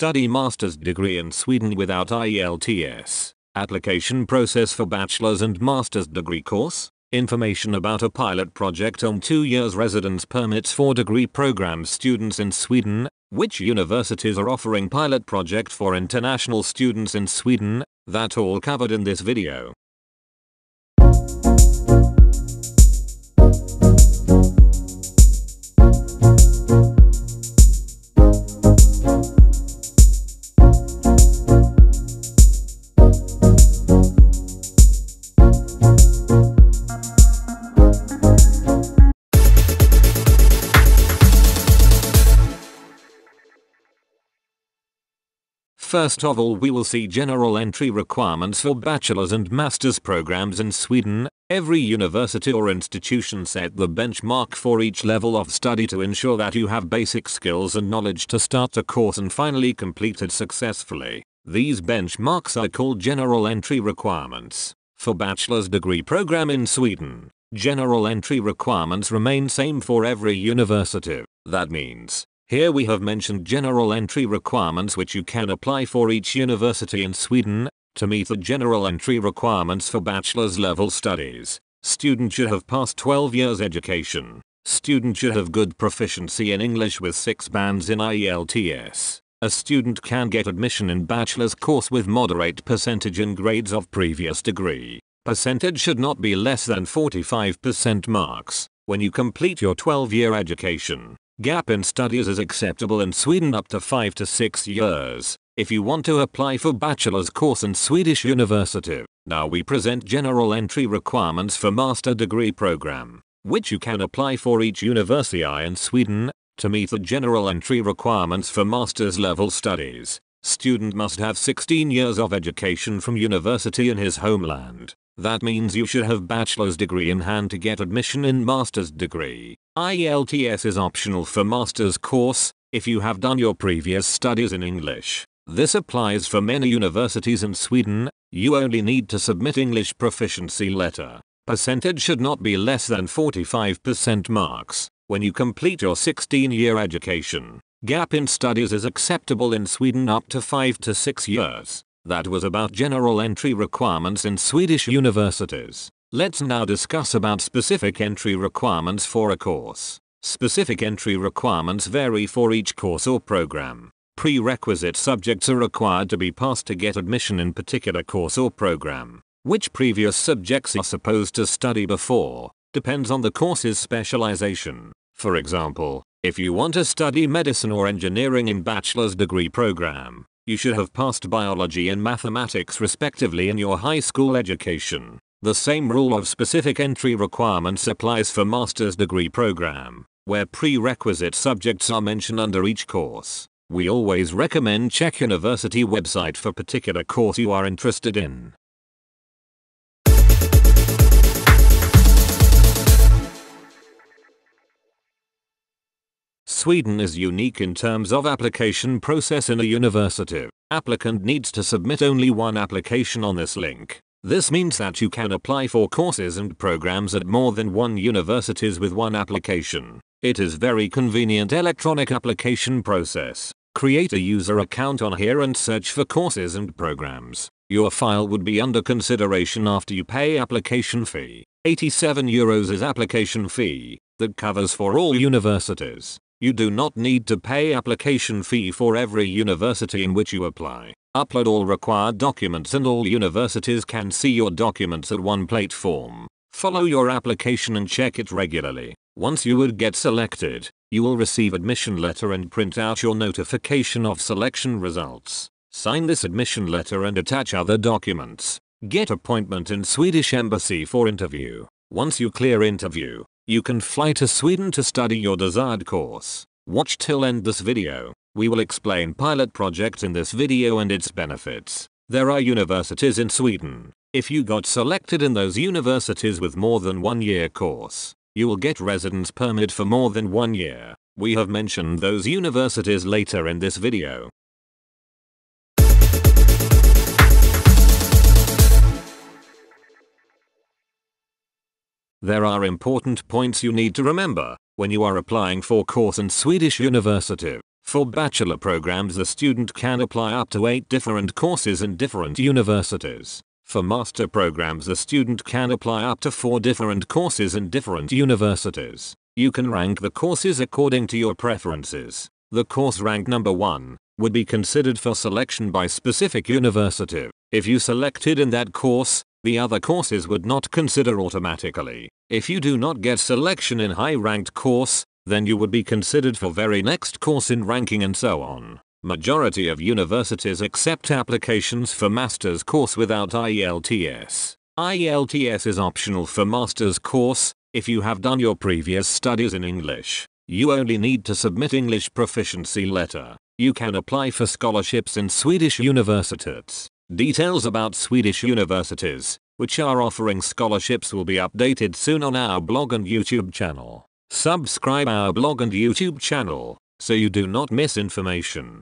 study master's degree in Sweden without IELTS. Application process for bachelor's and master's degree course. Information about a pilot project on 2 years residence permits for degree program students in Sweden. Which universities are offering pilot project for international students in Sweden? That all covered in this video. First of all, we will see general entry requirements for bachelor's and master's programs in Sweden. Every university or institution set the benchmark for each level of study to ensure that you have basic skills and knowledge to start a course and finally complete it successfully. These benchmarks are called general entry requirements. For bachelor's degree program in Sweden, general entry requirements remain same for every university. That means, here we have mentioned general entry requirements which you can apply for each university in Sweden. To meet the general entry requirements for bachelor's level studies, student should have passed 12 years education. Student should have good proficiency in English with 6 bands in IELTS. A student can get admission in bachelor's course with moderate percentage in grades of previous degree. Percentage should not be less than 45% marks when you complete your 12-year education. Gap in studies is acceptable in Sweden up to 5 to 6 years if you want to apply for bachelor's course in Swedish university. Now we present general entry requirements for master degree program, which you can apply for each university in Sweden. To meet the general entry requirements for master's level studies, student must have 16 years of education from university in his homeland. That means you should have bachelor's degree in hand to get admission in master's degree. IELTS is optional for master's course if you have done your previous studies in English. This applies for many universities in Sweden. You only need to submit English proficiency letter. Percentage should not be less than 45% marks when you complete your 16-year education. Gap in studies is acceptable in Sweden up to 5 to 6 years. That was about general entry requirements in Swedish universities. Let's now discuss about specific entry requirements for a course. Specific entry requirements vary for each course or program. Prerequisite subjects are required to be passed to get admission in particular course or program. Which previous subjects are supposed to study before depends on the course's specialization. For example, if you want to study medicine or engineering in bachelor's degree program, you should have passed biology and mathematics respectively in your high school education. The same rule of specific entry requirements applies for master's degree program, where prerequisite subjects are mentioned under each course. We always recommend check university website for particular course you are interested in. Sweden is unique in terms of application process in a university. Applicant needs to submit only one application on this link. This means that you can apply for courses and programs at more than one universities with one application. It is very convenient electronic application process. Create a user account on here and search for courses and programs. Your file would be under consideration after you pay application fee. €87 is application fee that covers for all universities. You do not need to pay application fee for every university in which you apply. Upload all required documents and all universities can see your documents at one platform. Follow your application and check it regularly. Once you would get selected, you will receive admission letter and print out your notification of selection results. Sign this admission letter and attach other documents. Get appointment in Swedish Embassy for interview. Once you clear interview, you can fly to Sweden to study your desired course. Watch till end this video. We will explain pilot project in this video and its benefits. There are universities in Sweden. If you got selected in those universities with more than 1 year course, you will get residence permit for more than 1 year. We have mentioned those universities later in this video. There are important points you need to remember when you are applying for course in Swedish university. For bachelor programs, the student can apply up to 8 different courses in different universities. For master programs, the student can apply up to 4 different courses in different universities. You can rank the courses according to your preferences. The course rank number 1 would be considered for selection by specific university. If you selected in that course, the other courses would not consider automatically. If you do not get selection in high-ranked course, then you would be considered for very next course in ranking and so on. Majority of universities accept applications for master's course without IELTS. IELTS is optional for master's course. If you have done your previous studies in English, you only need to submit English proficiency letter. You can apply for scholarships in Swedish universities. Details about Swedish universities, which are offering scholarships, will be updated soon on our blog and YouTube channel. Subscribe our blog and YouTube channel so you do not miss information.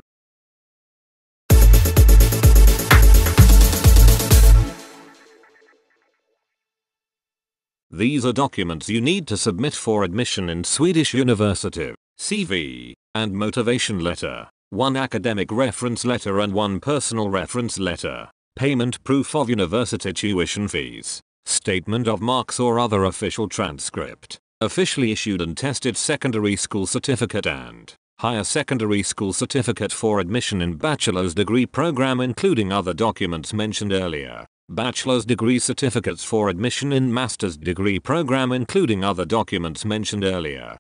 These are documents you need to submit for admission in Swedish university: CV and motivation letter, 1 academic reference letter and 1 personal reference letter, payment proof of university tuition fees, statement of marks or other official transcript, officially issued and tested secondary school certificate and higher secondary school certificate for admission in bachelor's degree program, including other documents mentioned earlier. Bachelor's degree certificates for admission in master's degree program, including other documents mentioned earlier.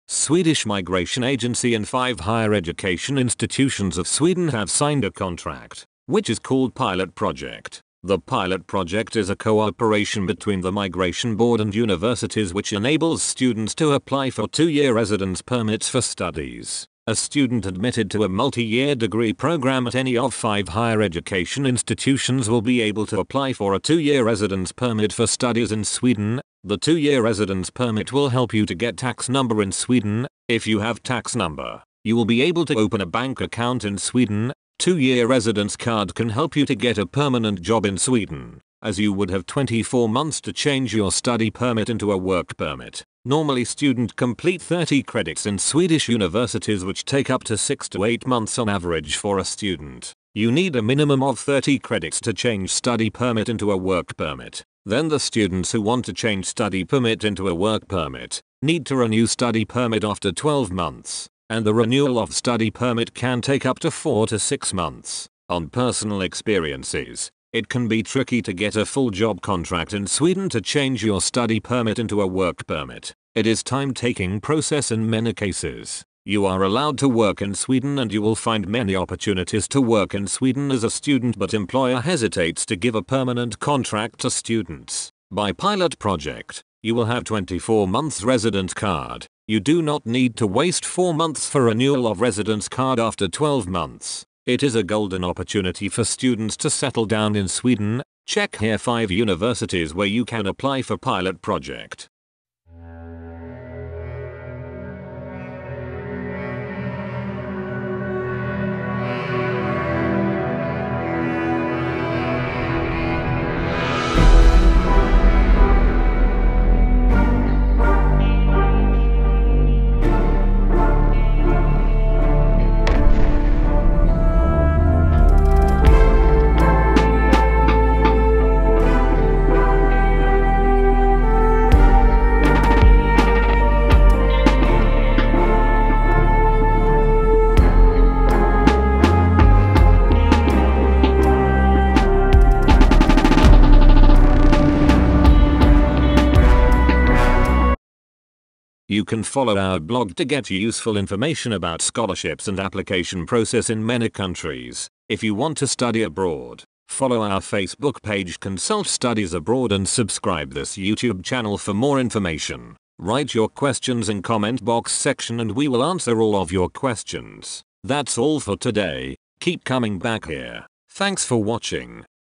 Swedish Migration Agency and 5 higher education institutions of Sweden have signed a contract, which is called Pilot Project. The Pilot Project is a cooperation between the Migration Board and universities, which enables students to apply for 2-year residence permits for studies. A student admitted to a multi-year degree program at any of 5 higher education institutions will be able to apply for a 2-year residence permit for studies in Sweden. The 2-year residence permit will help you to get tax number in Sweden. If you have tax number, you will be able to open a bank account in Sweden. 2-year residence card can help you to get a permanent job in Sweden, as you would have 24 months to change your study permit into a work permit. Normally, students complete 30 credits in Swedish universities, which take up to 6 to 8 months on average for a student. You need a minimum of 30 credits to change study permit into a work permit. Then the students who want to change study permit into a work permit need to renew study permit after 12 months. And the renewal of study permit can take up to 4 to 6 months. On personal experiences, it can be tricky to get a full job contract in Sweden to change your study permit into a work permit. It is time-taking process in many cases. You are allowed to work in Sweden and you will find many opportunities to work in Sweden as a student, but employer hesitates to give a permanent contract to students. By Pilot Project, you will have 24 months residence card. You do not need to waste 4 months for renewal of residence card after 12 months. It is a golden opportunity for students to settle down in Sweden. Check here 5 universities where you can apply for Pilot Project. You can follow our blog to get useful information about scholarships and application process in many countries. If you want to study abroad, follow our Facebook page Consult Studies Abroad and subscribe this YouTube channel for more information. Write your questions in comment box section and we will answer all of your questions. That's all for today. Keep coming back here. Thanks for watching.